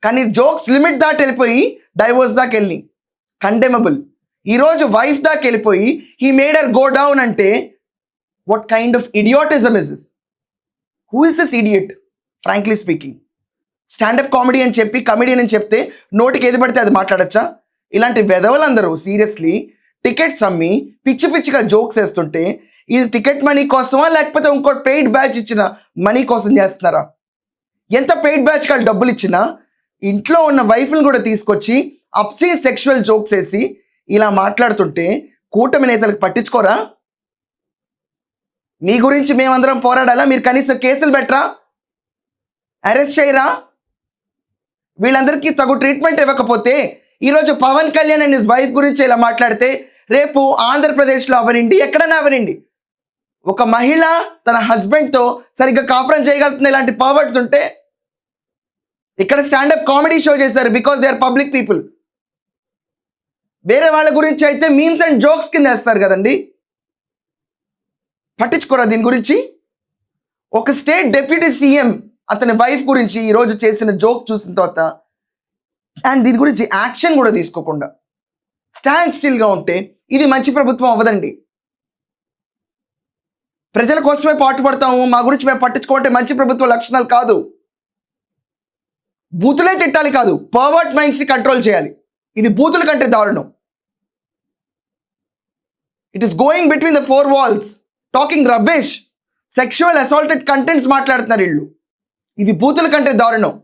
కానీ jokes limit దాటి వెళ్ళిపోయి డైవోర్స్ దాకా వెళ్ళి కండెమబుల్. ఈరోజు వైఫ్ దాకా వెళ్ళిపోయి he made her go down అంటే what kind of idiotism is this? Who is this idiot frankly speaking? Stand up comedy అని చెప్పి కమెడియన్ అని చెప్తే నోటికి ఏది పడితే అది మాట్లాడచ్చా? ఇలాంటి వెధవలందరూ సీరియస్లీ టికెట్స్ అమ్మి పిచ్చి పిచ్చిగా జోక్స్ వేస్తుంటే ఇది టికెట్ మనీ కోసమా లేకపోతే ఇంకో పెయిడ్ బ్యాచ్ ఇచ్చిన మనీ కోసం చేస్తున్నారా? ఎంత పెయిడ్ బ్యాచ్ కాళ్ళు డబ్బులు ఇచ్చినా ఇంట్లో ఉన్న వైఫ్ని కూడా తీసుకొచ్చి అప్సీన్ సెక్షువల్ జోక్స్ వేసి ఇలా మాట్లాడుతుంటే కూటమి నేతలకు పట్టించుకోరా? మీ గురించి మేమందరం పోరాడాలా? మీరు కనీసం కేసులు పెట్టరా? అరెస్ట్ చేయరా? వీళ్ళందరికీ తగు ట్రీట్మెంట్ ఇవ్వకపోతే ఈరోజు Pawan Kalyan and his wife గురించి ఇలా మాట్లాడితే రేపు ఆంధ్రప్రదేశ్లో అవనండి, ఎక్కడైనా అవనండి, ఒక మహిళ తన హస్బెండ్తో సరిగ్గా కాపురం చేయగలుగుతుంది ఇలాంటి పవర్డ్స్ ఉంటే? ఇక్కడ స్టాండప్ కామెడీ షో చేశారు because they are public people. వేరే వాళ్ళ గురించి అయితే మీమ్స్ అండ్ జోక్స్ కింద వేస్తారు కదండి. పట్టించుకోరా దీని గురించి? ఒక స్టేట్ డిప్యూటీ సీఎం అతని వైఫ్ గురించి ఈరోజు చేసిన జోక్ చూసిన తర్వాత అండ్ దీని గురించి యాక్షన్ కూడా తీసుకోకుండా స్టాండ్ స్టిల్గా ఉంటే ఇది మంచి ప్రభుత్వం అవ్వదండి. ప్రజల కోసమే పాటుపడతాము, మా గురించి మేము పట్టించుకోమంటే మంచి ప్రభుత్వ లక్షణాలు కాదు. బూతులే తిట్టాలి కాదు, పర్వర్ట్ మైండ్స్ని కంట్రోల్ చేయాలి. ఇది బూతుల కంటే దారుణం. It is going between the four walls talking rubbish, sexual assaulted contents మాట్లాడుతున్నారు వీళ్ళు. ఇది బూతుల కంటే దారుణం.